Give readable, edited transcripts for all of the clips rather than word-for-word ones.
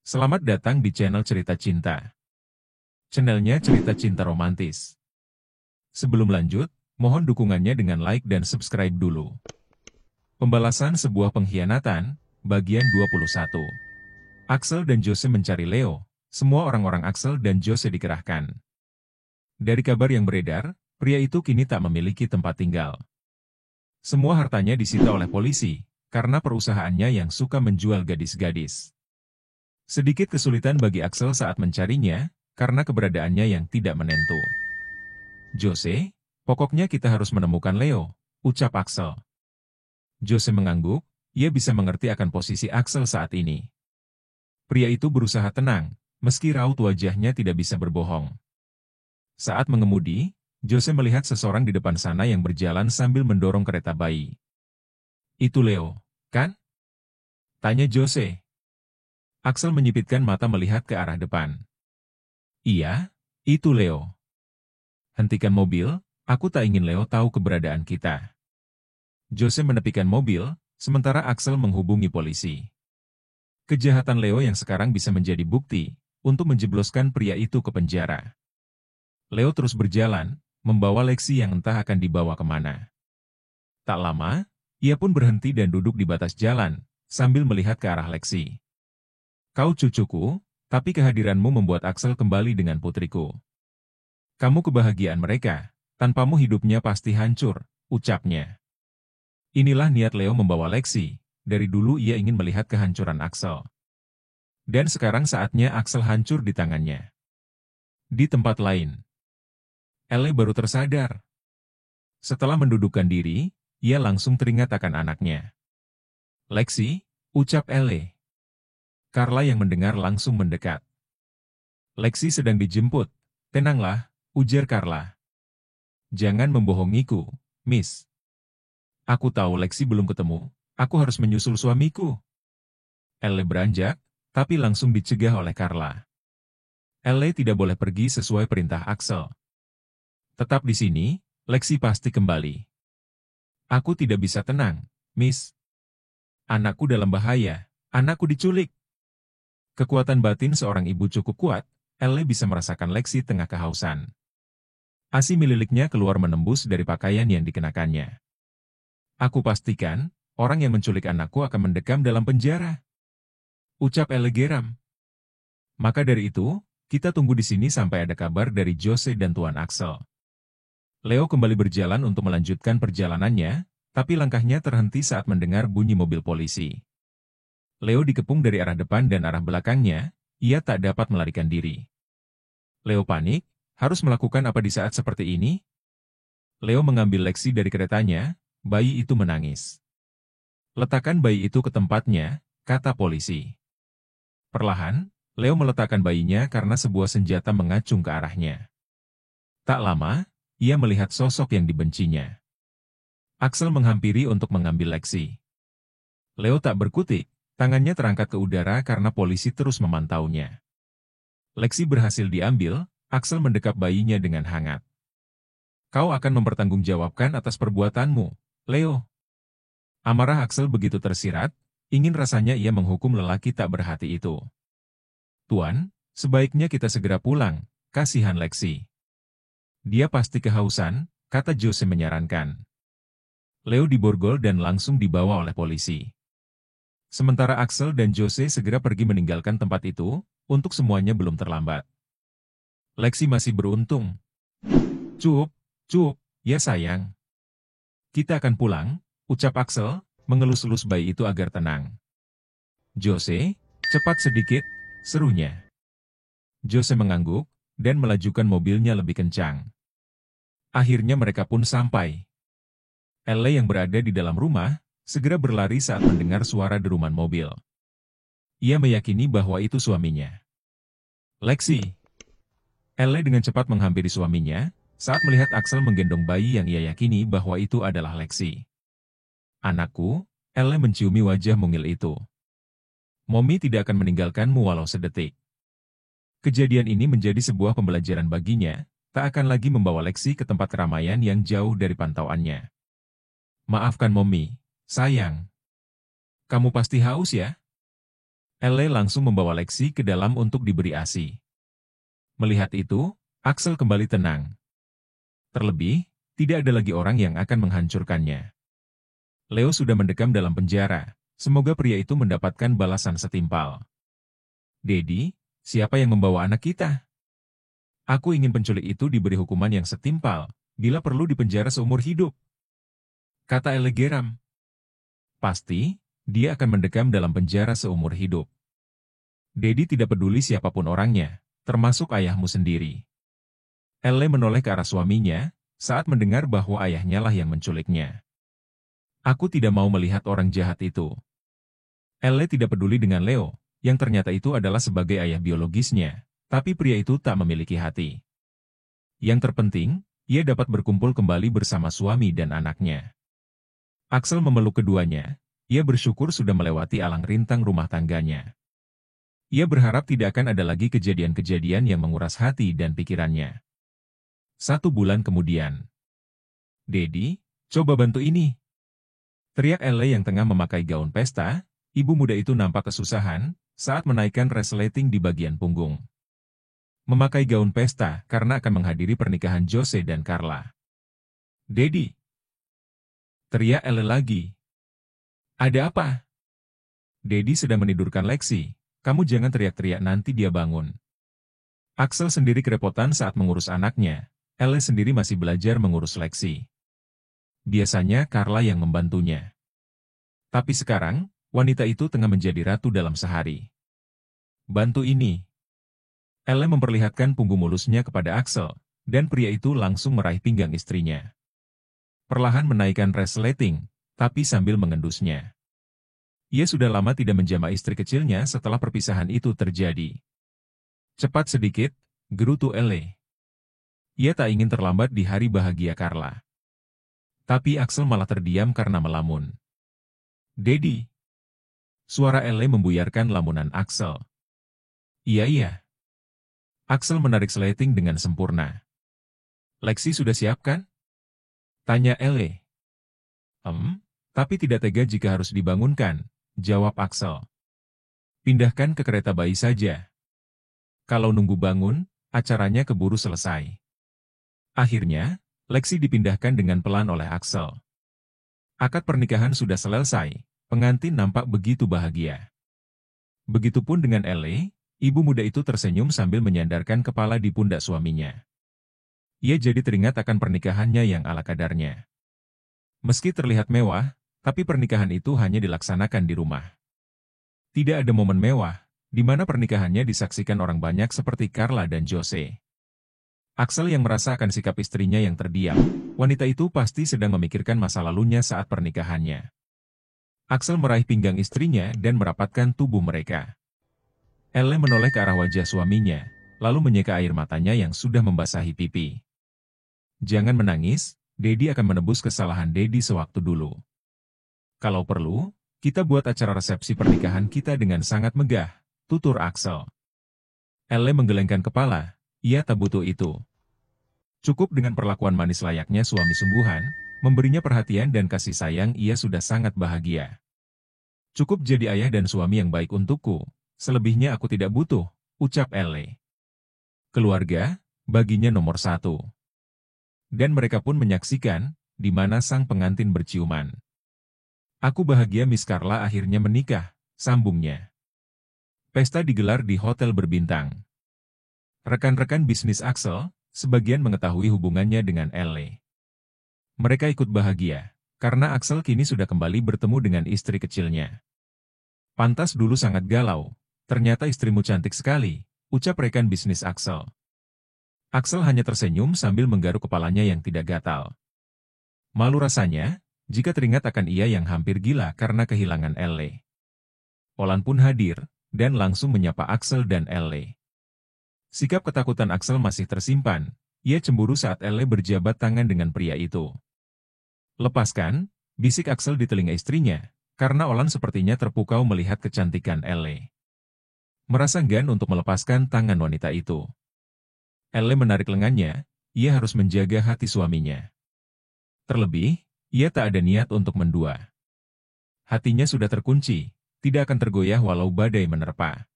Selamat datang di channel Cerita Cinta. Channelnya Cerita Cinta Romantis. Sebelum lanjut, mohon dukungannya dengan like dan subscribe dulu. Pembalasan sebuah pengkhianatan, bagian 21. Axel dan Jose mencari Leo. Semua orang-orang Axel dan Jose dikerahkan. Dari kabar yang beredar, pria itu kini tak memiliki tempat tinggal. Semua hartanya disita oleh polisi, karena perusahaannya yang suka menjual gadis-gadis. Sedikit kesulitan bagi Axel saat mencarinya, karena keberadaannya yang tidak menentu. Jose, pokoknya kita harus menemukan Leo, ucap Axel. Jose mengangguk, ia bisa mengerti akan posisi Axel saat ini. Pria itu berusaha tenang, meski raut wajahnya tidak bisa berbohong. Saat mengemudi, Jose melihat seseorang di depan sana yang berjalan sambil mendorong kereta bayi. Itu Leo, kan? Tanya Jose. Axel menyipitkan mata melihat ke arah depan. Iya, itu Leo. Hentikan mobil, aku tak ingin Leo tahu keberadaan kita. Jose menepikan mobil, sementara Axel menghubungi polisi. Kejahatan Leo yang sekarang bisa menjadi bukti untuk menjebloskan pria itu ke penjara. Leo terus berjalan, membawa Lexi yang entah akan dibawa kemana. Tak lama, ia pun berhenti dan duduk di batas jalan, sambil melihat ke arah Lexi. Kau cucuku, tapi kehadiranmu membuat Axel kembali dengan putriku. Kamu kebahagiaan mereka, tanpamu hidupnya pasti hancur, ucapnya. Inilah niat Leo membawa Lexi, dari dulu ia ingin melihat kehancuran Axel. Dan sekarang saatnya Axel hancur di tangannya. Di tempat lain, Elle baru tersadar. Setelah mendudukkan diri, ia langsung teringat akan anaknya. Lexi, ucap Elle. Carla yang mendengar langsung mendekat. Lexi sedang dijemput. Tenanglah, ujar Carla. Jangan membohongiku, Miss. Aku tahu Lexi belum ketemu, aku harus menyusul suamiku. Elle beranjak, tapi langsung dicegah oleh Carla. Elle tidak boleh pergi sesuai perintah Axel. Tetap di sini, Lexi pasti kembali. Aku tidak bisa tenang, Miss. Anakku dalam bahaya, anakku diculik. Kekuatan batin seorang ibu cukup kuat, Elle bisa merasakan Lexi tengah kehausan. ASI miliknya keluar menembus dari pakaian yang dikenakannya. Aku pastikan, orang yang menculik anakku akan mendekam dalam penjara. Ucap Elle geram. Maka dari itu, kita tunggu di sini sampai ada kabar dari Jose dan Tuan Axel. Leo kembali berjalan untuk melanjutkan perjalanannya, tapi langkahnya terhenti saat mendengar bunyi mobil polisi. Leo dikepung dari arah depan dan arah belakangnya, ia tak dapat melarikan diri. Leo panik, harus melakukan apa di saat seperti ini? Leo mengambil Lexi dari keretanya, bayi itu menangis. Letakkan bayi itu ke tempatnya, kata polisi. Perlahan, Leo meletakkan bayinya karena sebuah senjata mengacung ke arahnya. Tak lama, ia melihat sosok yang dibencinya. Axel menghampiri untuk mengambil Lexi. Leo tak berkutik. Tangannya terangkat ke udara karena polisi terus memantaunya. Lexi berhasil diambil, Axel mendekap bayinya dengan hangat. Kau akan mempertanggungjawabkan atas perbuatanmu, Leo. Amarah Axel begitu tersirat, ingin rasanya ia menghukum lelaki tak berhati itu. Tuan, sebaiknya kita segera pulang, kasihan Lexi. Dia pasti kehausan, kata Jose menyarankan. Leo diborgol dan langsung dibawa oleh polisi. Sementara Axel dan Jose segera pergi meninggalkan tempat itu, untuk semuanya belum terlambat. Lexi masih beruntung. Cup, ya sayang. Kita akan pulang, ucap Axel, mengelus-elus bayi itu agar tenang. Jose, cepat sedikit, serunya. Jose mengangguk, dan melajukan mobilnya lebih kencang. Akhirnya mereka pun sampai. Elle yang berada di dalam rumah, segera berlari saat mendengar suara deruman mobil. Ia meyakini bahwa itu suaminya. Lexi. Elle dengan cepat menghampiri suaminya, saat melihat Axel menggendong bayi yang ia yakini bahwa itu adalah Lexi. Anakku, Elle menciumi wajah mungil itu. Mommy tidak akan meninggalkanmu walau sedetik. Kejadian ini menjadi sebuah pembelajaran baginya, tak akan lagi membawa Lexi ke tempat keramaian yang jauh dari pantauannya. Maafkan Mommy. Sayang, kamu pasti haus ya? Elle langsung membawa Lexi ke dalam untuk diberi ASI. Melihat itu, Axel kembali tenang. Terlebih, tidak ada lagi orang yang akan menghancurkannya. Leo sudah mendekam dalam penjara. Semoga pria itu mendapatkan balasan setimpal. Dedi, siapa yang membawa anak kita? Aku ingin penculik itu diberi hukuman yang setimpal, bila perlu dipenjara seumur hidup. Kata Elle geram. Pasti, dia akan mendekam dalam penjara seumur hidup. Dedi tidak peduli siapapun orangnya, termasuk ayahmu sendiri. Elle menoleh ke arah suaminya, saat mendengar bahwa ayahnya lah yang menculiknya. Aku tidak mau melihat orang jahat itu. Elle tidak peduli dengan Leo, yang ternyata itu adalah sebagai ayah biologisnya, tapi pria itu tak memiliki hati. Yang terpenting, ia dapat berkumpul kembali bersama suami dan anaknya. Axel memeluk keduanya, ia bersyukur sudah melewati alang rintang rumah tangganya. Ia berharap tidak akan ada lagi kejadian-kejadian yang menguras hati dan pikirannya. 1 bulan kemudian. Dedi, coba bantu ini. Teriak Elle yang tengah memakai gaun pesta. Ibu muda itu nampak kesusahan saat menaikkan resleting di bagian punggung. Memakai gaun pesta karena akan menghadiri pernikahan Jose dan Carla. Dedi. Teriak Elle lagi. Ada apa? Dedi sedang menidurkan Lexi. Kamu jangan teriak-teriak nanti dia bangun. Axel sendiri kerepotan saat mengurus anaknya. Elle sendiri masih belajar mengurus Lexi. Biasanya Carla yang membantunya. Tapi sekarang, wanita itu tengah menjadi ratu dalam sehari. Bantu ini. Elle memperlihatkan punggung mulusnya kepada Axel, dan pria itu langsung meraih pinggang istrinya. Perlahan menaikkan resleting, tapi sambil mengendusnya. Ia sudah lama tidak menjamah istri kecilnya setelah perpisahan itu terjadi. Cepat sedikit, gerutu Elle. Ia tak ingin terlambat di hari bahagia Carla. Tapi Axel malah terdiam karena melamun. Dedi. Suara Elle membuyarkan lamunan Axel. Iya. Axel menarik sleting dengan sempurna. Lexi sudah siap kan? Tanya Elle. Tapi tidak tega jika harus dibangunkan, jawab Axel. Pindahkan ke kereta bayi saja. Kalau nunggu bangun, acaranya keburu selesai. Akhirnya, Lexi dipindahkan dengan pelan oleh Axel. Akad pernikahan sudah selesai, pengantin nampak begitu bahagia. Begitupun dengan Elle, ibu muda itu tersenyum sambil menyandarkan kepala di pundak suaminya. Ia jadi teringat akan pernikahannya yang ala kadarnya. Meski terlihat mewah, tapi pernikahan itu hanya dilaksanakan di rumah. Tidak ada momen mewah, di mana pernikahannya disaksikan orang banyak seperti Carla dan Jose. Axel yang merasakan sikap istrinya yang terdiam, wanita itu pasti sedang memikirkan masa lalunya saat pernikahannya. Axel meraih pinggang istrinya dan merapatkan tubuh mereka. Elle menoleh ke arah wajah suaminya, lalu menyeka air matanya yang sudah membasahi pipi. Jangan menangis, Dedi akan menebus kesalahan Dedi sewaktu dulu. Kalau perlu, kita buat acara resepsi pernikahan kita dengan sangat megah, tutur Axel. Elle menggelengkan kepala. Ia tak butuh itu. Cukup dengan perlakuan manis layaknya suami sungguhan, memberinya perhatian dan kasih sayang ia sudah sangat bahagia. Cukup jadi ayah dan suami yang baik untukku, selebihnya aku tidak butuh, ucap Elle. Keluarga, baginya nomor 1. Dan mereka pun menyaksikan, di mana sang pengantin berciuman. Aku bahagia Miss Carla akhirnya menikah, sambungnya. Pesta digelar di hotel berbintang. Rekan-rekan bisnis Axel, sebagian mengetahui hubungannya dengan Elle. Mereka ikut bahagia, karena Axel kini sudah kembali bertemu dengan istri kecilnya. Pantas dulu sangat galau, ternyata istrimu cantik sekali, ucap rekan bisnis Axel. Axel hanya tersenyum sambil menggaruk kepalanya yang tidak gatal. Malu rasanya, jika teringat akan ia yang hampir gila karena kehilangan Elle. Olan pun hadir, dan langsung menyapa Axel dan Elle. Sikap ketakutan Axel masih tersimpan, ia cemburu saat Elle berjabat tangan dengan pria itu. Lepaskan, bisik Axel di telinga istrinya, karena Olan sepertinya terpukau melihat kecantikan Elle. Merasa enggan untuk melepaskan tangan wanita itu. Elle menarik lengannya, ia harus menjaga hati suaminya. Terlebih, ia tak ada niat untuk mendua. Hatinya sudah terkunci, tidak akan tergoyah walau badai menerpa.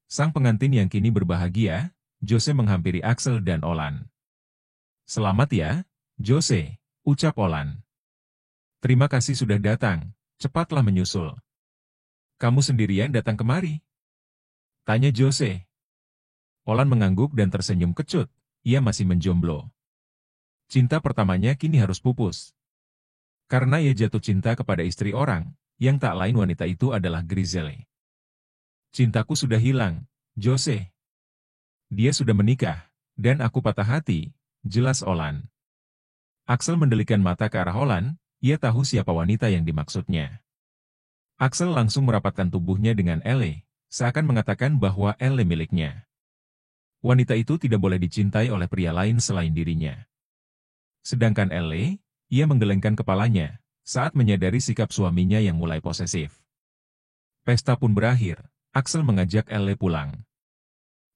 Sang pengantin yang kini berbahagia, Jose menghampiri Axel dan Olan. "Selamat ya, Jose," ucap Olan. "Terima kasih sudah datang, cepatlah menyusul." "Kamu sendirian datang kemari?" tanya Jose. Olan mengangguk dan tersenyum kecut, ia masih menjomblo. Cinta pertamanya kini harus pupus. Karena ia jatuh cinta kepada istri orang, yang tak lain wanita itu adalah Griselle. "Cintaku sudah hilang, Jose. Dia sudah menikah, dan aku patah hati," jelas Olan. Axel mendelikan mata ke arah Olan, ia tahu siapa wanita yang dimaksudnya. Axel langsung merapatkan tubuhnya dengan Elle, seakan mengatakan bahwa Elle miliknya. Wanita itu tidak boleh dicintai oleh pria lain selain dirinya. Sedangkan Elle, ia menggelengkan kepalanya, saat menyadari sikap suaminya yang mulai posesif. Pesta pun berakhir, Axel mengajak Elle pulang.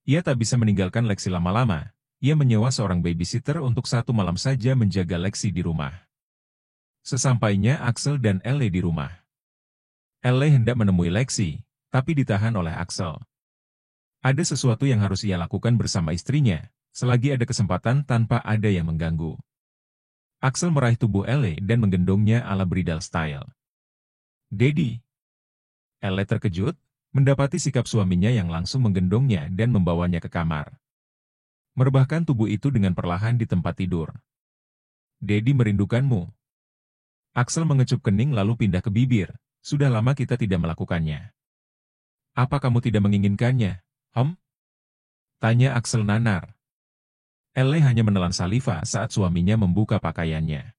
Ia tak bisa meninggalkan Lexi lama-lama, ia menyewa seorang babysitter untuk 1 malam saja menjaga Lexi di rumah. Sesampainya Axel dan Elle di rumah. Elle hendak menemui Lexi, tapi ditahan oleh Axel. Ada sesuatu yang harus ia lakukan bersama istrinya, selagi ada kesempatan tanpa ada yang mengganggu. Axel meraih tubuh Elle dan menggendongnya ala bridal style. "Daddy." Elle terkejut, mendapati sikap suaminya yang langsung menggendongnya dan membawanya ke kamar. Merebahkan tubuh itu dengan perlahan di tempat tidur. "Daddy merindukanmu." Axel mengecup kening lalu pindah ke bibir, "Sudah lama kita tidak melakukannya." "Apa kamu tidak menginginkannya, tanya Axel nanar. Elle hanya menelan saliva saat suaminya membuka pakaiannya.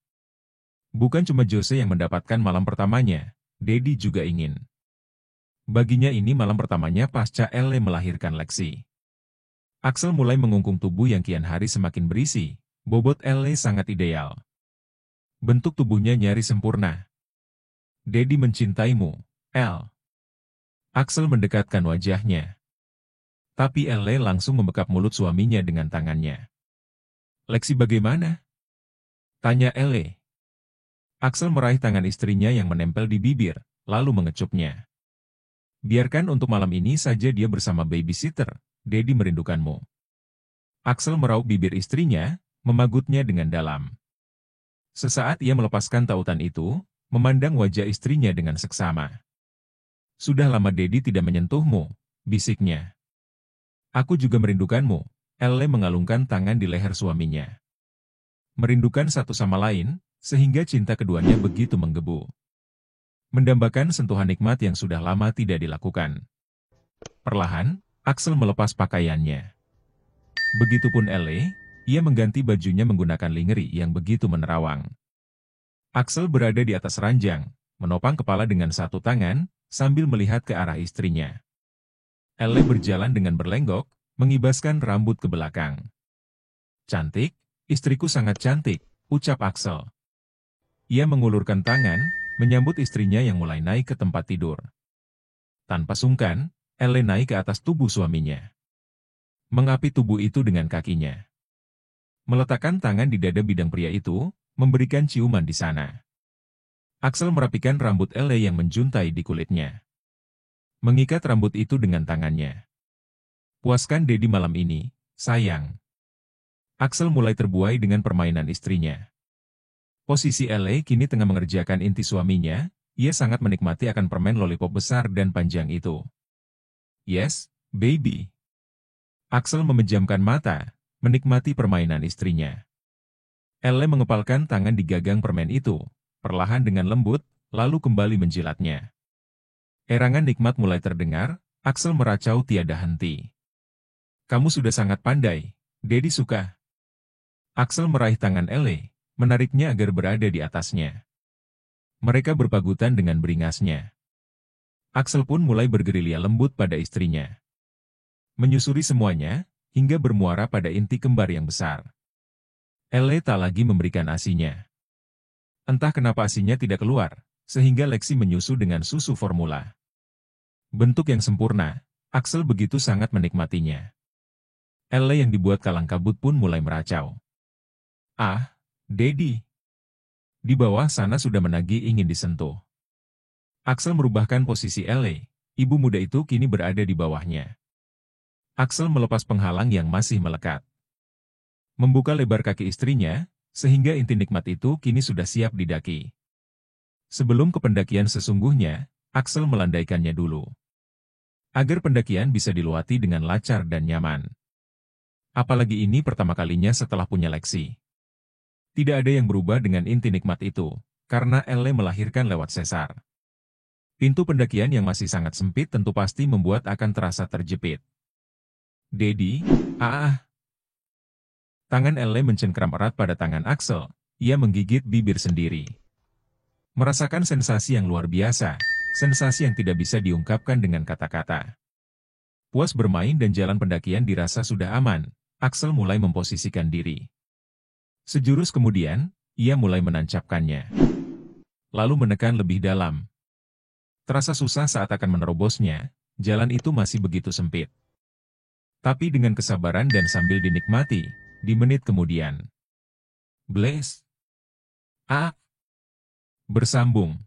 Bukan cuma Jose yang mendapatkan malam pertamanya, Daddy juga ingin. Baginya ini malam pertamanya pasca Elle melahirkan Lexi. Axel mulai mengungkung tubuh yang kian hari semakin berisi, bobot Elle sangat ideal. Bentuk tubuhnya nyaris sempurna. "Daddy mencintaimu, Elle." Axel mendekatkan wajahnya. Tapi Elle langsung membekap mulut suaminya dengan tangannya. "Lexi bagaimana?" tanya Elle. Axel meraih tangan istrinya yang menempel di bibir, lalu mengecupnya. "Biarkan untuk malam ini saja dia bersama babysitter, Daddy merindukanmu." Axel meraup bibir istrinya, memagutnya dengan dalam. Sesaat ia melepaskan tautan itu, memandang wajah istrinya dengan seksama. "Sudah lama Daddy tidak menyentuhmu," bisiknya. "Aku juga merindukanmu." Elle mengalungkan tangan di leher suaminya. Merindukan satu sama lain, sehingga cinta keduanya begitu menggebu. Mendambakan sentuhan nikmat yang sudah lama tidak dilakukan. Perlahan, Axel melepas pakaiannya. Begitupun Elle, ia mengganti bajunya menggunakan lingerie yang begitu menerawang. Axel berada di atas ranjang, menopang kepala dengan satu tangan, sambil melihat ke arah istrinya. Elle berjalan dengan berlenggok, mengibaskan rambut ke belakang. "Cantik, istriku sangat cantik," ucap Axel. Ia mengulurkan tangan, menyambut istrinya yang mulai naik ke tempat tidur. Tanpa sungkan, Elle naik ke atas tubuh suaminya. Mengapi tubuh itu dengan kakinya. Meletakkan tangan di dada bidang pria itu, memberikan ciuman di sana. Axel merapikan rambut Elle yang menjuntai di kulitnya. Mengikat rambut itu dengan tangannya. "Puaskan Daddy malam ini, sayang." Axel mulai terbuai dengan permainan istrinya. Posisi Elle kini tengah mengerjakan inti suaminya, ia sangat menikmati akan permen lollipop besar dan panjang itu. "Yes, baby." Axel memejamkan mata, menikmati permainan istrinya. Elle mengepalkan tangan di gagang permen itu, perlahan dengan lembut, lalu kembali menjilatnya. Erangan nikmat mulai terdengar, Axel meracau tiada henti. "Kamu sudah sangat pandai, Daddy suka." Axel meraih tangan Elle, menariknya agar berada di atasnya. Mereka berpagutan dengan beringasnya. Axel pun mulai bergerilya lembut pada istrinya. Menyusuri semuanya, hingga bermuara pada inti kembar yang besar. Elle tak lagi memberikan asinya. Entah kenapa asinya tidak keluar, sehingga Lexi menyusu dengan susu formula. Bentuk yang sempurna, Axel begitu sangat menikmatinya. Elle yang dibuat kalang kabut pun mulai meracau. "Ah, Daddy." Di bawah sana sudah menagih ingin disentuh. Axel merubahkan posisi Elle. Ibu muda itu kini berada di bawahnya. Axel melepas penghalang yang masih melekat. Membuka lebar kaki istrinya, sehingga inti nikmat itu kini sudah siap didaki. Sebelum ke pendakian sesungguhnya, Axel melandaikannya dulu. Agar pendakian bisa diluati dengan lancar dan nyaman. Apalagi ini pertama kalinya setelah punya Lexi. Tidak ada yang berubah dengan inti nikmat itu, karena Elle melahirkan lewat sesar. Pintu pendakian yang masih sangat sempit tentu pasti membuat akan terasa terjepit. Dedi, Tangan Elle mencengkram erat pada tangan Axel, ia menggigit bibir sendiri. Merasakan sensasi yang luar biasa, sensasi yang tidak bisa diungkapkan dengan kata-kata. Puas bermain dan jalan pendakian dirasa sudah aman, Axel mulai memposisikan diri. Sejurus kemudian, ia mulai menancapkannya. Lalu menekan lebih dalam. Terasa susah saat akan menerobosnya, jalan itu masih begitu sempit. Tapi dengan kesabaran dan sambil dinikmati, di menit kemudian. Blaze. Bersambung.